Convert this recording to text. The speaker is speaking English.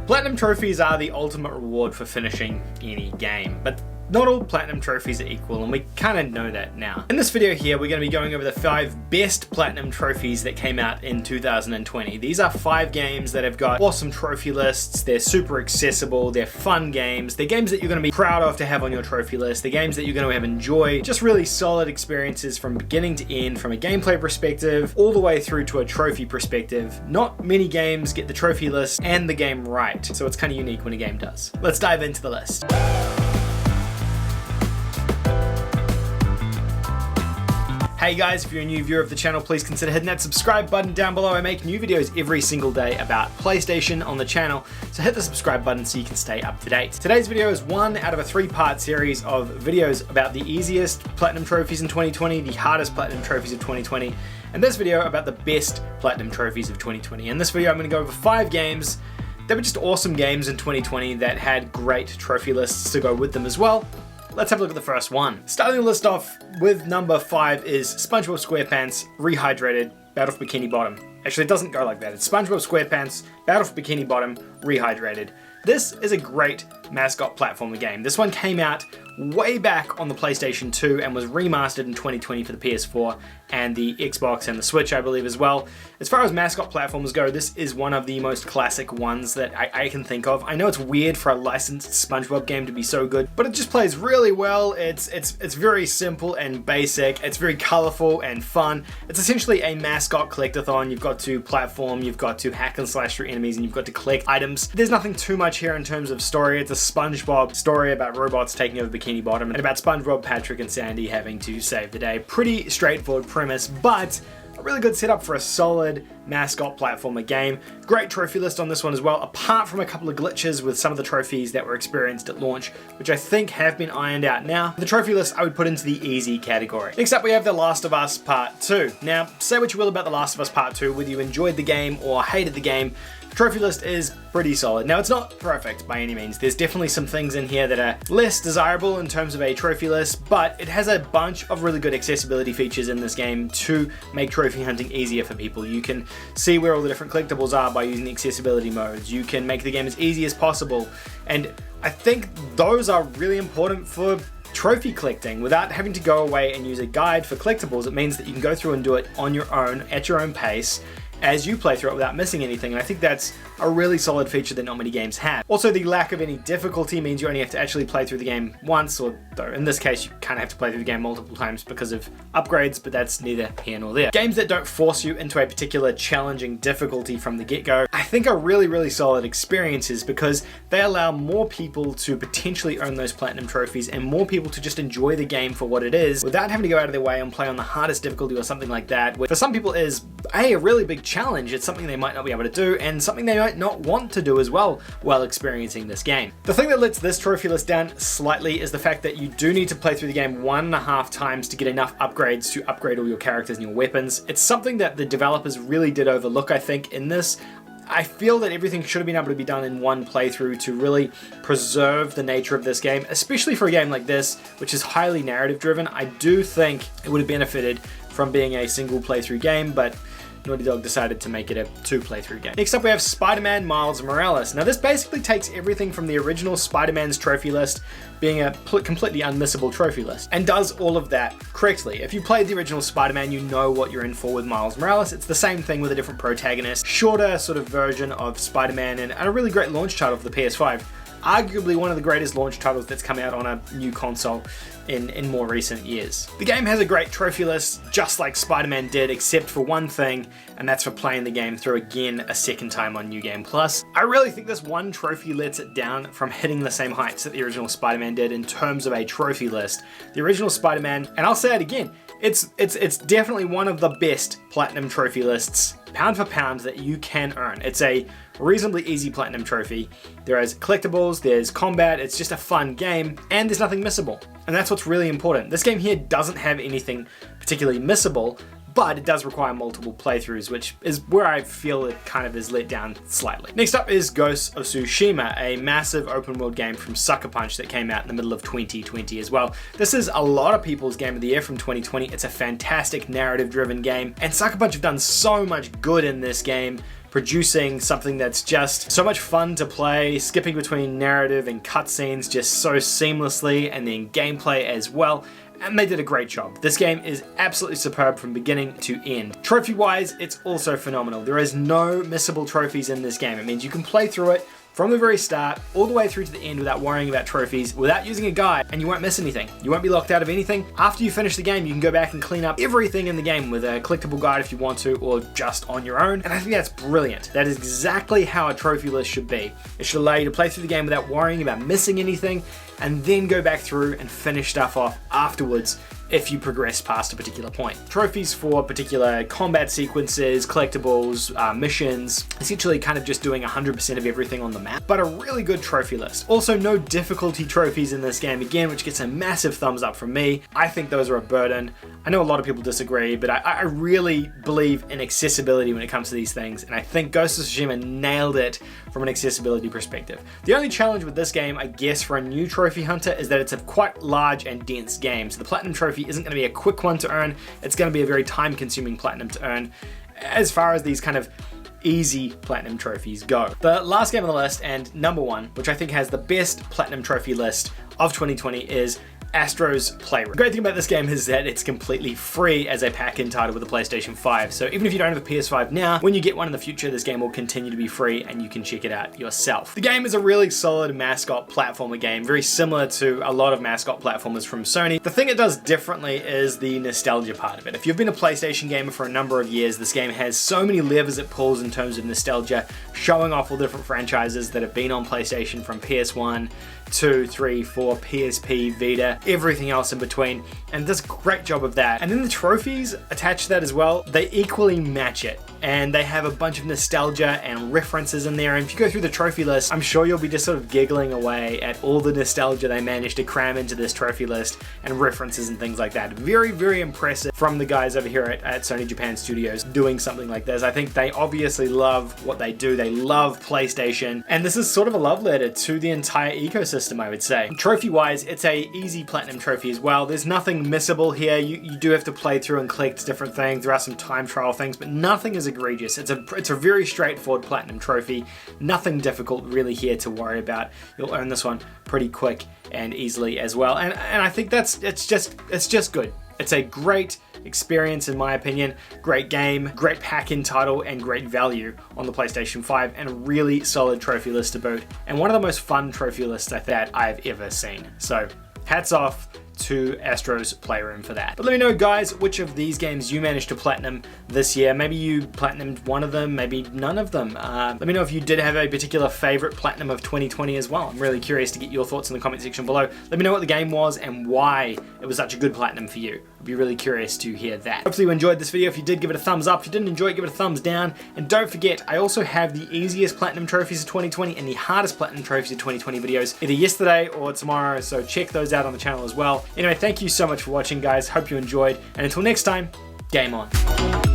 Platinum trophies are the ultimate reward for finishing any game, but not all platinum trophies are equal, and we kind of know that now. In this video here, we're going to be going over the 5 best platinum trophies that came out in 2020. These are 5 games that have got awesome trophy lists, they're super accessible, they're fun games, they're games that you're going to be proud of to have on your trophy list, they're games that you're going to have enjoy, just really solid experiences from beginning to end, from a gameplay perspective, all the way through to a trophy perspective. Not many games get the trophy list and the game right, so it's kind of unique when a game does. Let's dive into the list. Hey guys, if you're a new viewer of the channel, please consider hitting that subscribe button down below. I make new videos every single day about PlayStation on the channel, so hit the subscribe button so you can stay up to date. Today's video is one out of a 3-part series of videos about the easiest platinum trophies in 2020, the hardest platinum trophies of 2020, and this video about the best platinum trophies of 2020. In this video, I'm going to go over 5 games that were just awesome games in 2020 that had great trophy lists to go with them as well. Let's have a look at the first one. Starting the list off with number 5 is SpongeBob SquarePants Rehydrated Battle for Bikini Bottom. Actually, it doesn't go like that. It's SpongeBob SquarePants Battle for Bikini Bottom Rehydrated. This is a great mascot platformer game. This one came out way back on the PlayStation 2 and was remastered in 2020 for the PS4 and the Xbox and the Switch, I believe, as well. As far as mascot platforms go, this is one of the most classic ones that I can think of. I know it's weird for a licensed SpongeBob game to be so good, but it just plays really well. It's very simple and basic. It's very colorful and fun. It's essentially a mascot collectathon. You've got to platform, you've got to hack and slash through enemies, and you've got to collect items. There's nothing too much here in terms of story. It's a SpongeBob story about robots taking over Bikini Bottom and about SpongeBob, Patrick, and Sandy having to save the day. Pretty straightforward premise, but a really good setup for a solid mascot platformer game. Great trophy list on this one as well, apart from a couple of glitches with some of the trophies that were experienced at launch, which I think have been ironed out now. The trophy list I would put into the easy category. Next up we have The Last of Us Part 2. Now, say what you will about The Last of Us Part 2, whether you enjoyed the game or hated the game, the trophy list is pretty solid. Now, it's not perfect by any means. There's definitely some things in here that are less desirable in terms of a trophy list, but it has a bunch of really good accessibility features in this game to make trophy hunting easier for people. You can see where all the different collectibles are by using the accessibility modes. You can make the game as easy as possible, and I think those are really important for trophy collecting. Without having to go away and use a guide for collectibles, it means that you can go through and do it on your own, at your own pace, as you play through it without missing anything, and I think that's a really solid feature that not many games have. Also, the lack of any difficulty means you only have to actually play through the game once, or though in this case you kind of have to play through the game multiple times because of upgrades, but that's neither here nor there. Games that don't force you into a particular challenging difficulty from the get-go, I think are really solid experiences because they allow more people to potentially earn those platinum trophies and more people to just enjoy the game for what it is without having to go out of their way and play on the hardest difficulty or something like that, which for some people is a really big challenge. It's something they might not be able to do and something they might not want to do as well while experiencing this game. The thing that lets this trophy list down slightly is the fact that you do need to play through the game 1.5 times to get enough upgrades to upgrade all your characters and your weapons. It's something that the developers really did overlook, I think, in this. I feel that everything should have been able to be done in one playthrough to really preserve the nature of this game, especially for a game like this, which is highly narrative driven. I do think it would have benefited from being a single playthrough game, but Naughty Dog decided to make it a 2 playthrough game. Next up we have Spider-Man Miles Morales. Now this basically takes everything from the original Spider-Man's trophy list, being a completely unmissable trophy list, and does all of that correctly. If you played the original Spider-Man, you know what you're in for with Miles Morales. It's the same thing with a different protagonist, shorter sort of version of Spider-Man, and a really great launch title for the PS5. Arguably one of the greatest launch titles that's come out on a new console in more recent years. The game has a great trophy list, just like Spider-Man did, except for one thing, and that's for playing the game through again a second time on New Game Plus. I really think this one trophy lets it down from hitting the same heights that the original Spider-Man did in terms of a trophy list. The original Spider-Man, and I'll say it again, it's definitely one of the best platinum trophy lists, pound for pound, that you can earn. It's a reasonably easy platinum trophy. There is collectibles, there's combat, it's just a fun game, and there's nothing missable. And that's what's really important. This game here doesn't have anything particularly missable, but it does require multiple playthroughs, which is where I feel it kind of is let down slightly. Next up is Ghost of Tsushima, a massive open world game from Sucker Punch that came out in the middle of 2020 as well. This is a lot of people's game of the year from 2020. It's a fantastic narrative driven game, and Sucker Punch have done so much good in this game, producing something that's just so much fun to play, skipping between narrative and cutscenes just so seamlessly, and then gameplay as well. And they did a great job. This game is absolutely superb from beginning to end. Trophy-wise, it's also phenomenal. There is no missable trophies in this game. It means you can play through it from the very start all the way through to the end without worrying about trophies, without using a guide, and you won't miss anything. You won't be locked out of anything. After you finish the game, you can go back and clean up everything in the game with a collectible guide if you want to, or just on your own. And I think that's brilliant. That is exactly how a trophy list should be. It should allow you to play through the game without worrying about missing anything, and then go back through and finish stuff off afterwards if you progress past a particular point. Trophies for particular combat sequences, collectibles, missions, essentially kind of just doing 100% of everything on the map, but a really good trophy list. Also, no difficulty trophies in this game, again, which gets a massive thumbs up from me. I think those are a burden. I know a lot of people disagree, but I really believe in accessibility when it comes to these things, and I think Ghost of Tsushima nailed it from an accessibility perspective. The only challenge with this game, I guess, for a new trophy hunter is that it's a quite large and dense game, so the Platinum Trophy isn't going to be a quick one to earn. It's going to be a very time-consuming platinum to earn as far as these kind of easy platinum trophies go. The last game on the list, and number one, which I think has the best platinum trophy list of 2020, is Astros Playroom. The great thing about this game is that it's completely free as a pack-in title with the PlayStation 5. So even if you don't have a PS5 now, when you get one in the future, this game will continue to be free and you can check it out yourself. The game is a really solid mascot platformer game, very similar to a lot of mascot platformers from Sony. The thing it does differently is the nostalgia part of it. If you've been a PlayStation gamer for a number of years, this game has so many levers it pulls in terms of nostalgia, showing off all the different franchises that have been on PlayStation from PS1, 2, 3, 4, PSP, Vita, everything else in between, and it does a great job of that. And then the trophies attached to that as well, they equally match it, and they have a bunch of nostalgia and references in there. And if you go through the trophy list, I'm sure you'll be just sort of giggling away at all the nostalgia they managed to cram into this trophy list and references and things like that. Very, very impressive from the guys over here at Sony Japan Studios doing something like this. I think they obviously love what they do. They love PlayStation, and this is sort of a love letter to the entire ecosystem, I would say. Trophy-wise, it's a easy platinum trophy as well. There's nothing missable here. You do have to play through and collect different things. There are some time trial things, but nothing is egregious. It's a very straightforward platinum trophy. Nothing difficult really here to worry about. You'll earn this one pretty quick and easily as well. And I think it's just good. It's a great experience in my opinion, great game, great pack-in title, and great value on the PlayStation 5, and a really solid trophy list to boot, and one of the most fun trophy lists that I've ever seen. So hats off to Astros Playroom for that. But let me know, guys, which of these games you managed to platinum this year. Maybe you platinumed one of them, maybe none of them. Let me know if you did have a particular favorite platinum of 2020 as well. I'm really curious to get your thoughts in the comment section below. Let me know what the game was and why it was such a good platinum for you. I'd be really curious to hear that. Hopefully you enjoyed this video. If you did, give it a thumbs up. If you didn't enjoy it, give it a thumbs down. And don't forget, I also have the easiest platinum trophies of 2020 and the hardest platinum trophies of 2020 videos either yesterday or tomorrow, so check those out on the channel as well. Anyway, thank you so much for watching, guys. Hope you enjoyed, and until next time, game on.